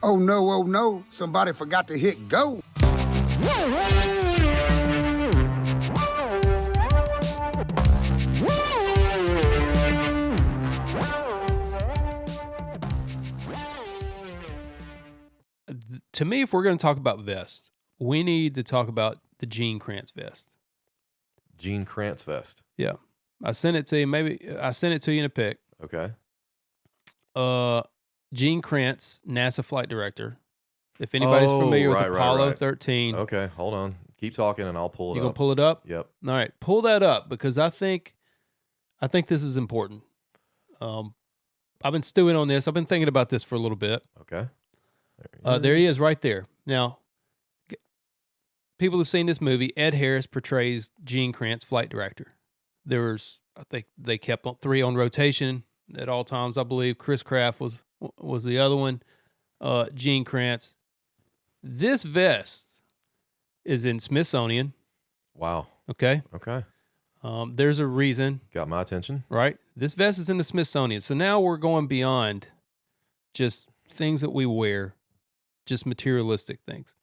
oh no, somebody forgot to hit go. To me, if we're going to talk about vests, we need to talk about the Gene Kranz vest. Gene Kranz vest. Yeah. I sent it to you. Maybe I sent it to you in a pic. Okay. Gene Kranz, NASA flight director. If anybody's familiar with Apollo 13. Okay, hold on. Keep talking and I'll pull it up. You going to pull it up? Yep. All right. Pull that up because I think this is important. I've been stewing on this. I've been thinking about this for a little bit. Okay. There he is right there. Now, people who've seen this movie, Ed Harris portrays Gene Kranz, flight director. I think they kept 3 on rotation at all times, I believe. Chris Kraft was the other one. Gene Kranz. This vest is in Smithsonian. Wow. Okay. Okay. There's a reason. Got my attention. Right? This vest is in the Smithsonian. So now we're going beyond just things that we wear, just materialistic things.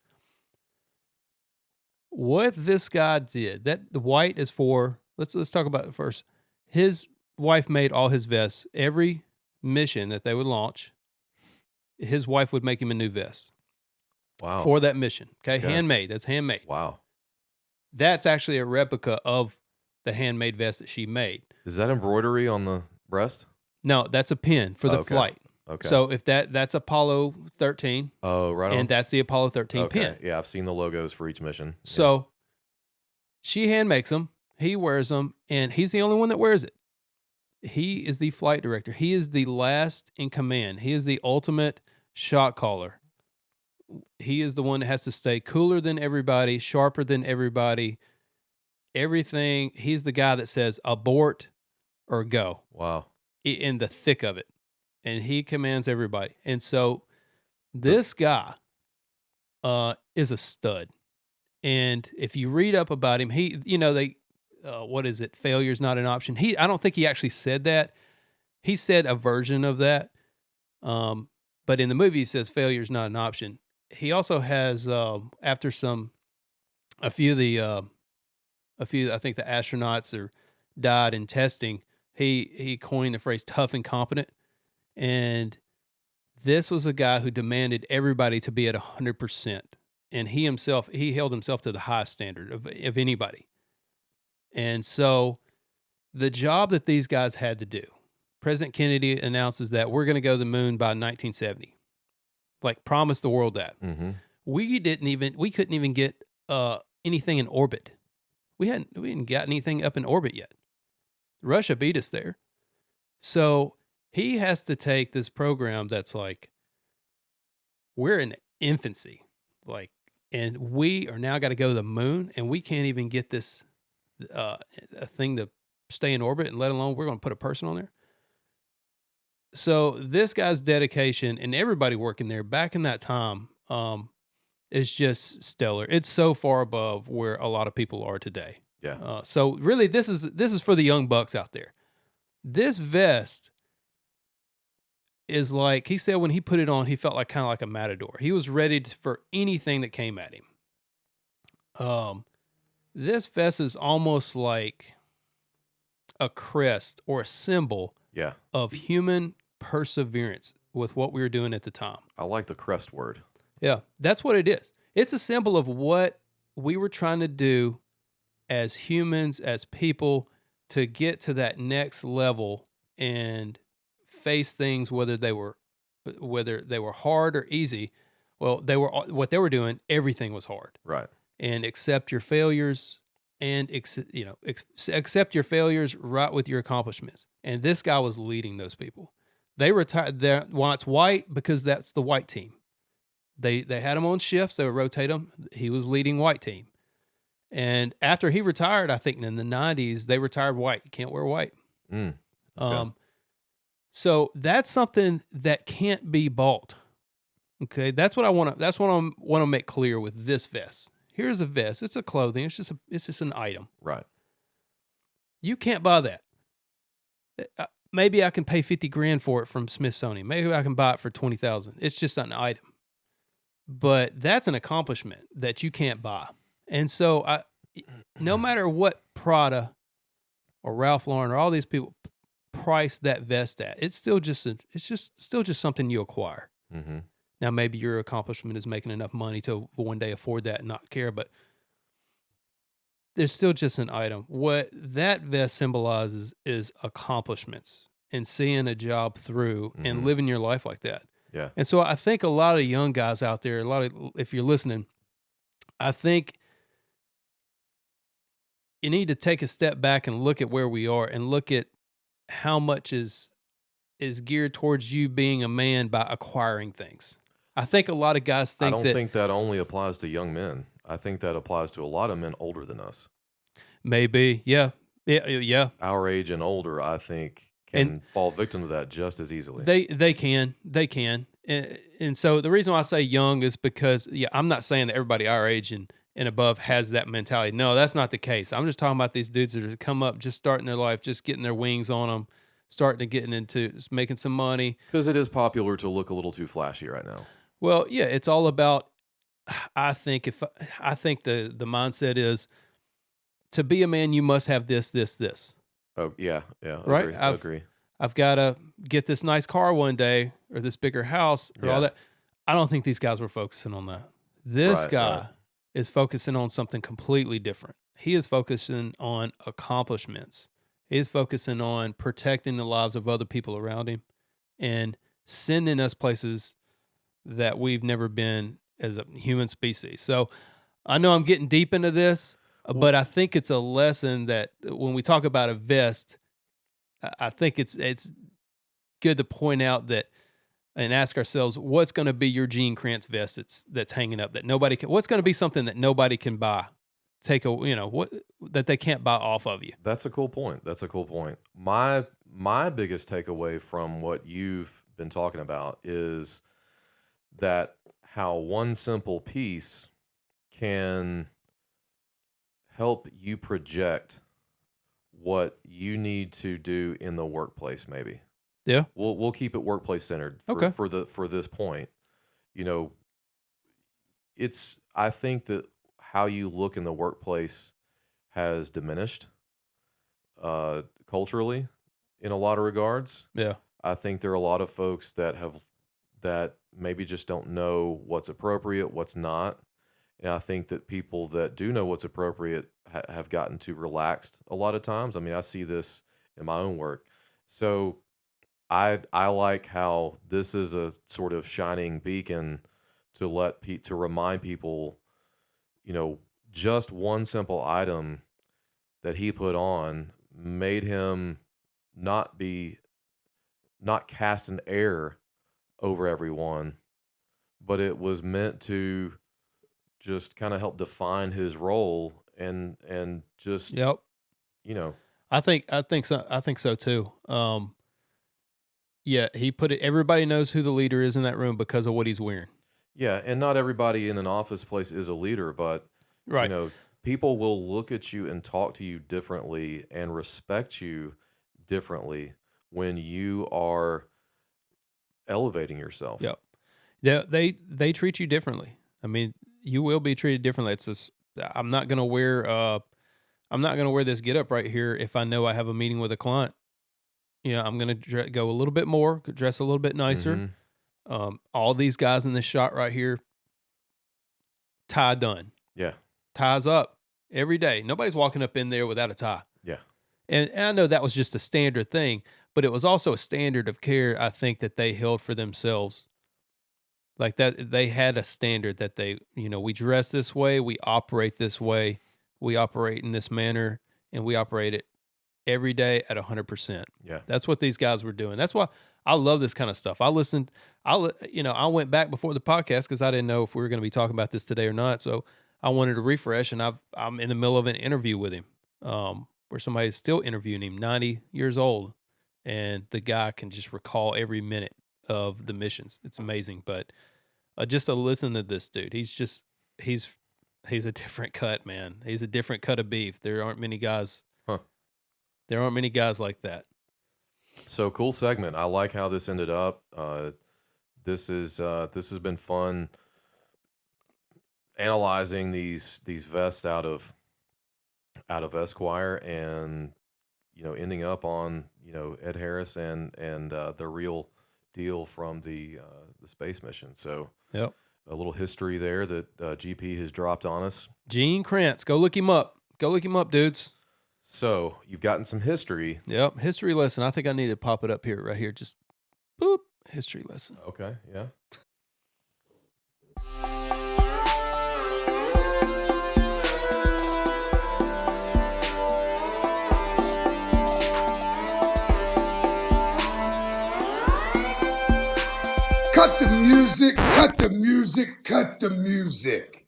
What this guy did, that the white is for, let's talk about it first. His wife made all his vests. Every mission that they would launch, his wife would make him a new vest. Wow. For that mission. Okay? Handmade. That's handmade. Wow. That's actually a replica of the handmade vest that she made. Is that embroidery on the breast? No, that's a pin for the flight. Okay. So if that's Apollo 13. Oh, right on. And that's the Apollo 13 pin. Yeah, I've seen the logos for each mission. So she hand makes them, he wears them, and he's the only one that wears it. He is the flight director. He is the last in command. He is the ultimate shot caller. He is the one that has to stay cooler than everybody, sharper than everybody. Everything. He's the guy that says abort or go. Wow. In the thick of it. And he commands everybody. And so this guy is a stud. And if you read up about him, what is it? Failure's not an option. I don't think he actually said that. He said a version of that. But in the movie, he says failure's not an option. He also has, after I think the astronauts died in testing, he coined the phrase tough and competent. And this was a guy who demanded everybody to be at 100%. And he held himself to the highest standard of anybody. And so the job that these guys had to do, President Kennedy announces that we're going to go to the moon by 1970. Like, promised the world that. Mm-hmm. We couldn't even get anything in orbit. We hadn't got anything up in orbit yet. Russia beat us there. So he has to take this program that's like, we're in infancy. Like, and we are now got to go to the moon, and we can't even get this a thing to stay in orbit, and let alone we're going to put a person on there. So this guy's dedication and everybody working there back in that time is just stellar. It's so far above where a lot of people are today. Yeah. So really, this is for the young bucks out there. This vest is like, he said when he put it on, he felt kind of like a matador. He was ready for anything that came at him. This vest is almost like a crest or a symbol of human perseverance with what we were doing at the time. I like the crest word. Yeah, that's what it is. It's a symbol of what we were trying to do as humans, as people, to get to that next level and face things, whether they were hard or easy. Well, what they were doing, everything was hard. Right. And accept your failures and accept your failures right with your accomplishments. And this guy was leading those people. They retired. Why it's white? Because that's the white team. They had him on shifts. They would rotate him. He was leading white team. And after he retired, I think in the 90s, they retired white. You can't wear white. Okay. So that's something that can't be bought. Okay, that's what I want to make clear with this vest. Here's a vest. It's a clothing. It's just an item. Right. You can't buy that. Maybe I can pay $50,000 for it from Smithsonian. Maybe I can buy it for $20,000. It's just an item. but that's an accomplishment that you can't buy. And so no matter what Prada or Ralph Lauren or all these people price that vest at, it's still just something you acquire. Mm-hmm. Now, maybe your accomplishment is making enough money to one day afford that and not care, but there's still just an item. What that vest symbolizes is accomplishments and seeing a job through and living your life like that. Yeah. And so I think a lot of young guys out there, if you're listening, I think you need to take a step back and look at where we are and look at how much is geared towards you being a man by acquiring things. I think a lot of guys think I don't think that only applies to young men. I think that applies to a lot of men older than us. Maybe, yeah. Our age and older, I think, can fall victim to that just as easily. They can. And so the reason why I say young is because, I'm not saying that everybody our age and above has that mentality. No, that's not the case. I'm just talking about these dudes that come up, just starting their life, just getting their wings on them, starting to getting into just making some money. Because it is popular to look a little too flashy right now. Well, yeah, it's all about, I think the mindset is to be a man, you must have this. Oh, yeah. Right? Agree. I've got to get this nice car one day or this bigger house or all that. I don't think these guys were focusing on that. This guy is focusing on something completely different. He is focusing on accomplishments. He is focusing on protecting the lives of other people around him and sending us places that we've never been as a human species. So I know I'm getting deep into this, but I think it's a lesson that when we talk about a vest, I think it's good to point out that and ask ourselves, what's going to be your Gene Kranz vest that's hanging up that nobody can? What's going to be something that nobody can buy? That they can't buy off of you. That's a cool point. My biggest takeaway from what you've been talking about is that how one simple piece can help you project what you need to do in the workplace. Maybe. Yeah. We'll keep it workplace centered for this point. I think that how you look in the workplace has diminished culturally in a lot of regards. Yeah. I think there are a lot of folks that maybe just don't know what's appropriate, what's not. And I think that people that do know what's appropriate have gotten too relaxed a lot of times. I mean, I see this in my own work. So I like how this is a sort of shining beacon to remind people, just one simple item that he put on made him not cast an air over everyone, but it was meant to just kind of help define his role and just I think so too. He put it. Everybody knows who the leader is in that room because of what he's wearing. Yeah, and not everybody in an office place is a leader, but people will look at you and talk to you differently and respect you differently when you are elevating yourself. Yep. Yeah, they treat you differently. I mean, you will be treated differently. It's just, I'm not gonna wear this get up right here if I know I have a meeting with a client. I'm gonna go a little bit more, dress a little bit nicer. Mm-hmm. All these guys in this shot right here, tie done. Yeah. Ties up every day. Nobody's walking up in there without a tie. Yeah. And I know that was just a standard thing, but it was also a standard of care, I think, that they held for themselves. Like that, they had a standard that we dress this way, we operate this way, we operate in this manner, and we operate it every day at 100%. Yeah. That's what these guys were doing. That's why I love this kind of stuff. I went back before the podcast because I didn't know if we were going to be talking about this today or not. So I wanted to refresh, and I'm in the middle of an interview with him where somebody's still interviewing him, 90 years old, and the guy can just recall every minute of the missions. It's amazing. But just to listen to this dude, he's a different cut, man. He's a different cut of beef. There aren't many guys. There aren't many guys like that. So cool segment. I like how this ended up. This has been fun. analyzing these vests out of Esquire, and ending up on Ed Harris and the real deal from the space mission. So Yep. a little history there that GP has dropped on us. Gene Kranz. Go look him up. Go look him up, dudes. So you've gotten some history. Yep. History lesson. I think I need to pop it up here, right here. Just boop. History lesson. Okay, yeah. Cut the music, cut the music, cut the music.